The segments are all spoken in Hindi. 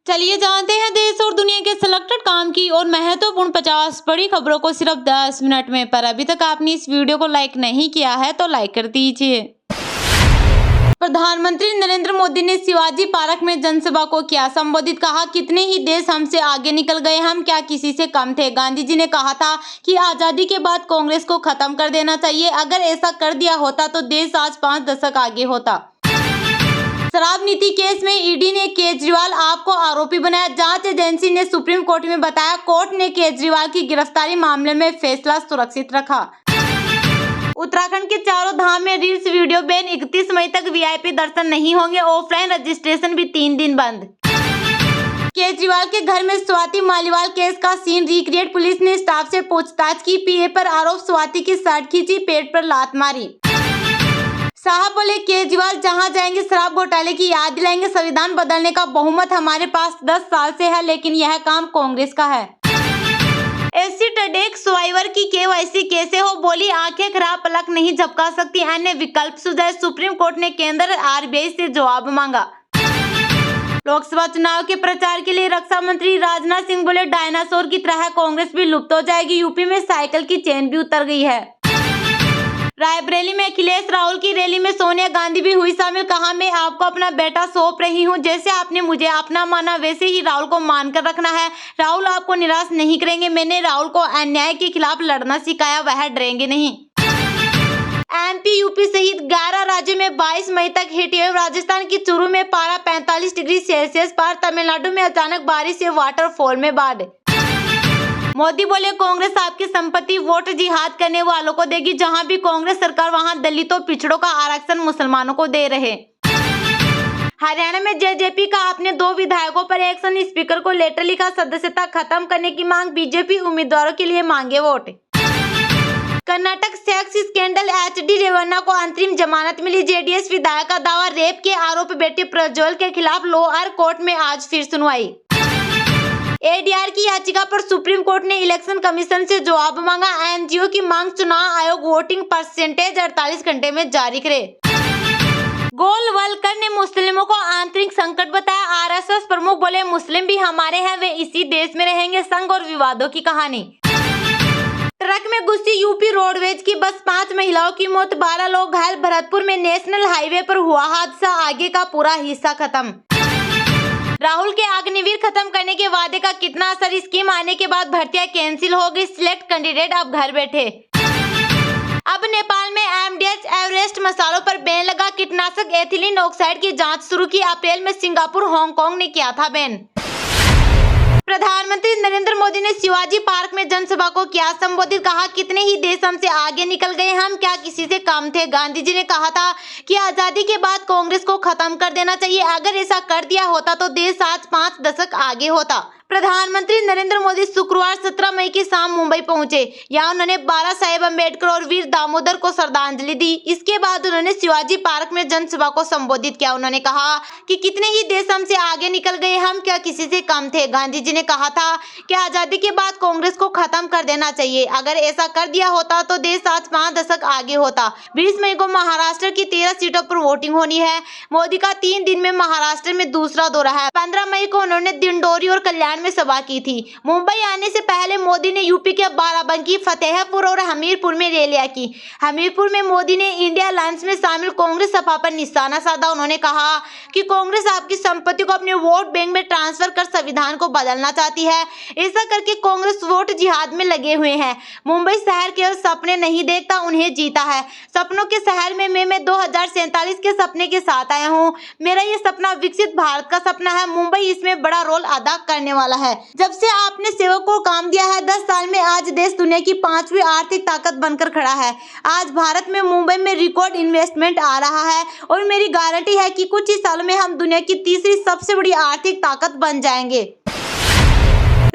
चलिए जानते हैं देश और दुनिया के सिलेक्टेड काम की और महत्वपूर्ण 50 बड़ी खबरों को सिर्फ 10 मिनट में। पर अभी तक आपने इस वीडियो को लाइक नहीं किया है तो लाइक कर दीजिए। प्रधानमंत्री नरेंद्र मोदी ने शिवाजी पार्क में जनसभा को किया संबोधित। कहा, कितने ही देश हमसे आगे निकल गए, हम क्या किसी से कम थे। गांधी जी ने कहा था कि आजादी के बाद कांग्रेस को खत्म कर देना चाहिए। अगर ऐसा कर दिया होता तो देश आज 5 दशक आगे होता। शराब नीति केस में ईडी ने केजरीवाल आपको आरोपी बनाया। जांच एजेंसी ने सुप्रीम कोर्ट में बताया, कोर्ट ने केजरीवाल की गिरफ्तारी मामले में फैसला सुरक्षित रखा। उत्तराखंड के चारों धाम में रील्स वीडियो बैन। 31 मई तक वीआईपी दर्शन नहीं होंगे। ऑफलाइन रजिस्ट्रेशन भी 3 दिन बंद। केजरीवाल के घर में स्वाति मालीवाल केस का सीन रिक्रिएट। पुलिस ने स्टाफ से पूछताछ की। पीए पर आरोप, स्वाति की शर्ट खींची, पेट पर लात मारी। साहब बोले, केजरीवाल जहां जाएंगे शराब घोटाले की याद दिलाएंगे। संविधान बदलने का बहुमत हमारे पास 10 साल से है, लेकिन यह काम कांग्रेस का है। एसिड अटैक सर्वाइवर की केवाईसी कैसे हो, बोली आंखें खराब, पलक नहीं झपका सकती, अन्य विकल्प सुझाए। सुप्रीम कोर्ट ने केंद्र आरबीआई से जवाब मांगा। लोकसभा चुनाव के प्रचार के लिए रक्षा मंत्री राजनाथ सिंह बोले, डायनासोर की तरह कांग्रेस भी लुप्त हो जाएगी। यूपी में साइकिल की चेन भी उतर गई है। रायबरेली में अखिलेश राहुल की रैली में सोनिया गांधी भी हुई शामिल। कहा, मैं आपको अपना बेटा सौंप रही हूं। जैसे आपने मुझे अपना माना, वैसे ही राहुल को मानकर रखना है। राहुल आपको निराश नहीं करेंगे। मैंने राहुल को अन्याय के खिलाफ लड़ना सिखाया, वह डरेंगे नहीं। एमपी, यूपी सहित 11 राज्यों में 22 मई तक हीट वेव। राजस्थान की चूरू में पारा 45 डिग्री सेल्सियस पार। तमिलनाडु में अचानक बारिश से वाटरफॉल में बाढ़। मोदी बोले, कांग्रेस आपकी संपत्ति वोट जिहाद करने वालों को देगी। जहां भी कांग्रेस सरकार, वहां दलितों पिछड़ों का आरक्षण मुसलमानों को दे रहे। हरियाणा में जेजेपी का अपने 2 विधायकों पर एक्शन। स्पीकर को लेटर लिखा, सदस्यता खत्म करने की मांग। बीजेपी उम्मीदवारों के लिए मांगे vote. Karnataka sex scandal, HD Revanna को अंतरिम जमानत मिली। जेडीएस विधायक का दावा, रेप के आरोप बेटे प्रज्वल के खिलाफ लोअर कोर्ट में आज फिर सुनवाई। एडीआर की याचिका पर सुप्रीम कोर्ट ने इलेक्शन कमीशन से जवाब मांगा। एनजीओ की मांग, चुनाव आयोग वोटिंग परसेंटेज 48 घंटे में जारी करे। गोलवलकर ने मुस्लिमों को आंतरिक संकट बताया। आरएसएस प्रमुख बोले, मुस्लिम भी हमारे हैं, वे इसी देश में रहेंगे। संघ और विवादों की कहानी। ट्रक में घुसी यूपी रोडवेज की बस, 5 महिलाओं की मौत, 12 लोग घायल। भरतपुर में नेशनल हाईवे पर हुआ हादसा, आगे का पूरा हिस्सा खत्म। राहुल के अग्निवीर खत्म करने के वादे का कितना असर, स्कीम आने के बाद भर्तियां कैंसिल हो गई। सिलेक्ट कैंडिडेट अब घर बैठे। अब नेपाल में एमडीएच एवरेस्ट मसालों पर बैन लगा। कीटनाशक एथिलीन ऑक्साइड की जांच शुरू की। अप्रैल में सिंगापुर, हांगकांग ने किया था बैन। प्रधानमंत्री नरेंद्र मोदी ने शिवाजी पार्क में जनसभा को किया संबोधित। कहा, कितने ही देश हमसे आगे निकल गए, हम क्या किसी से कम थे। गांधी जी ने कहा था कि आजादी के बाद कांग्रेस को खत्म कर देना चाहिए। अगर ऐसा कर दिया होता तो देश आज 5 दशक आगे होता। प्रधानमंत्री नरेंद्र मोदी शुक्रवार 17 मई की शाम मुंबई पहुंचे। यहां उन्होंने बाबा साहेब अम्बेडकर और वीर दामोदर को श्रद्धांजलि दी। इसके बाद उन्होंने शिवाजी पार्क में जनसभा को संबोधित किया। उन्होंने कहा कि कितने ही देश हमसे आगे निकल गए, हम क्या किसी से कम थे। गांधी जी ने कहा था कि आजादी के बाद कांग्रेस को खत्म कर देना चाहिए। अगर ऐसा कर दिया होता तो देश आज 5 दशक आगे होता। 20 मई को महाराष्ट्र की 13 सीटों पर वोटिंग होनी है। मोदी का 3 दिन में महाराष्ट्र में दूसरा दौरा है। 15 मई को उन्होंने दिंडोरी और कल्याण में सभा की थी। मुंबई आने से पहले मोदी ने यूपी के बाराबंकी, फतेहपुर और हमीरपुर में रैलियां की। हमीरपुर में मोदी ने इंडिया अलायंस में शामिल कांग्रेस सभा पर निशाना साधा। उन्होंने कहा कि कांग्रेस आपकी संपत्ति को अपने वोट बैंक में ट्रांसफर कर संविधान को बदलना चाहती है। ऐसा करके कांग्रेस वोट जिहाद में लगे हुए हैं। मुंबई शहर केवल सपने नहीं देखता, उन्हें जीता है। सपनों के शहर में मैं 2047 के सपने के साथ आया हूँ। मेरा ये सपना विकसित भारत का सपना है। मुंबई इसमें बड़ा रोल अदा करने वाला है। जब से आपने सेवक को काम दिया है, 10 साल में आज देश दुनिया की 5वीं आर्थिक ताकत बनकर खड़ा है। आज भारत में मुंबई में रिकॉर्ड इन्वेस्टमेंट आ रहा है और मेरी गारंटी है कि कुछ ही सालों में हम दुनिया की 3री सबसे बड़ी आर्थिक ताकत बन जाएंगे।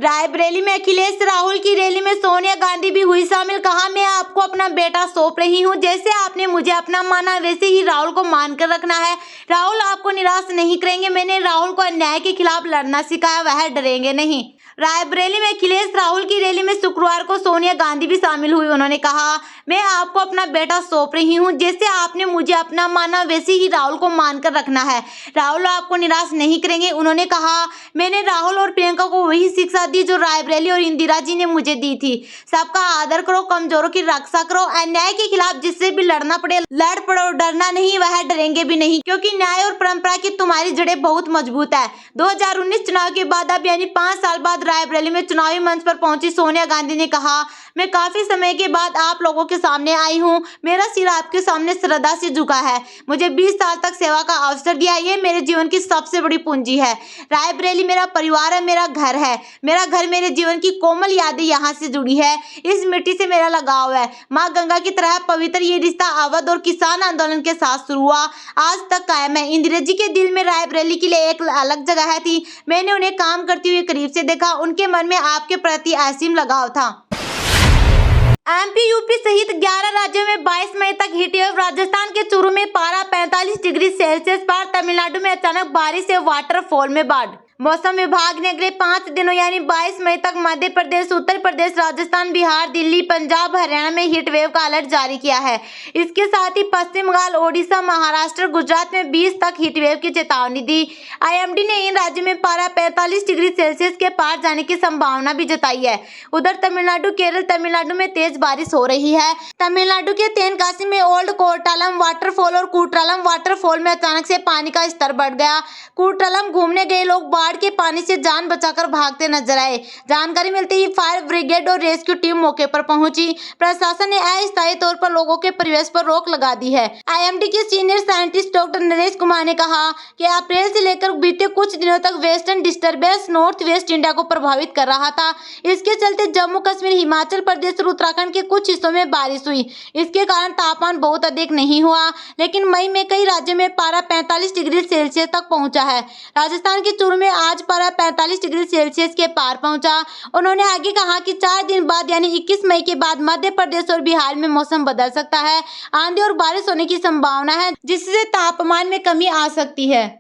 रायबरेली में अखिलेश राहुल की रैली में सोनिया गांधी भी हुई शामिल। कहा, मैं आपको अपना बेटा सौंप रही हूं। जैसे आपने मुझे अपना माना, वैसे ही राहुल को मानकर रखना है। राहुल आपको निराश नहीं करेंगे। मैंने राहुल को अन्याय के खिलाफ लड़ना सिखाया, वह डरेंगे नहीं। रायबरेली में अखिलेश राहुल की रैली में शुक्रवार को सोनिया गांधी भी शामिल हुई। उन्होंने कहा, मैं आपको अपना बेटा सौंप रही हूं। जैसे आपने मुझे अपना माना वैसे ही राहुल को मानकर रखना है। राहुल आपको निराश नहीं करेंगे। उन्होंने कहा, मैंने राहुल और प्रियंका को वही शिक्षा दी जो रायबरेली और इंदिरा जी ने मुझे दी थी। सबका आदर करो, कमजोरों की रक्षा करो, अन्याय के खिलाफ जिससे भी लड़ना पड़े लड़ पड़ो, डरना नहीं, वह डरेंगे भी नहीं, क्योंकि न्याय और परंपरा की तुम्हारी जड़ें बहुत मजबूत है। 2019 चुनाव के बाद अब यानी 5 साल बाद रायबरेली में चुनावी मंच पर पहुंची सोनिया गांधी ने कहा, मैं काफी समय के बाद आप लोगों के सामने आई हूं। मेरा सिर आपके सामने श्रद्धा से झुका है। मुझे 20 साल तक सेवा का अवसर दिया, ये मेरे जीवन की सबसे बड़ी पूंजी है। रायबरेली मेरा परिवार है, मेरा घर है। मेरा घर, मेरे जीवन की कोमल यादें यहाँ से जुड़ी है। इस मिट्टी से मेरा लगाव है। माँ गंगा की तरह पवित्र ये रिश्ता अवध और किसान आंदोलन के साथ शुरू हुआ, आज तक कायम है। इंदिरा जी के दिल में रायबरेली के लिए एक अलग जगह थी। मैंने उन्हें काम करते हुए करीब से देखा। उनके मन में आपके प्रति असीम लगाव था। एमपी, यूपी सहित 11 राज्यों में 22 मई तक हीट वेव। राजस्थान के चूरू में पारा 45 डिग्री सेल्सियस पार। तमिलनाडु में अचानक बारिश से वाटरफॉल में बाढ़। मौसम विभाग ने अगले 5 दिनों यानी 22 मई तक मध्य प्रदेश, उत्तर प्रदेश, राजस्थान, बिहार, दिल्ली, पंजाब, हरियाणा में हीट वेव का अलर्ट जारी किया है। इसके साथ ही पश्चिम बंगाल, ओडिशा, महाराष्ट्र, गुजरात में 20 तक हीट वेव की चेतावनी दी। आईएमडी ने इन राज्यों में पारा 45 डिग्री सेल्सियस के पार जाने की संभावना भी जताई है। उधर तमिलनाडु, केरल, तमिलनाडु में तेज बारिश हो रही है। तमिलनाडु के तेनकासी में ओल्ड कोर्टालम वाटरफॉल और कुट्रालम वाटरफॉल में अचानक से पानी का स्तर बढ़ गया। कुट्रालम घूमने गए लोग बाढ़ के पानी से जान बचाकर भागते नजर आए। जानकारी मिलते ही फायर ब्रिगेड और रेस्क्यू टीम मौके पर पहुंची। प्रशासन ने अस्थायी तौर पर लोगों के प्रवेश पर रोक लगा दी है। आईएमडी के senior scientist doctor Naresh Kumar ने कहा कि अप्रैल से लेकर बीते कुछ दिनों तक western disturbance north west India को प्रभावित कर रहा था। इसके चलते जम्मू कश्मीर, हिमाचल प्रदेश और उत्तराखंड के कुछ हिस्सों में बारिश हुई। इसके कारण तापमान बहुत अधिक नहीं हुआ, लेकिन मई में कई राज्यों में पारा 45 डिग्री सेल्सियस तक पहुंचा है। राजस्थान के चूरू में आज पारा 45 डिग्री सेल्सियस के पार पहुंचा। उन्होंने आगे कहा कि 4 दिन बाद यानी 21 मई के बाद मध्य प्रदेश और बिहार में मौसम बदल सकता है। आंधी और बारिश होने की संभावना है, जिससे तापमान में कमी आ सकती है।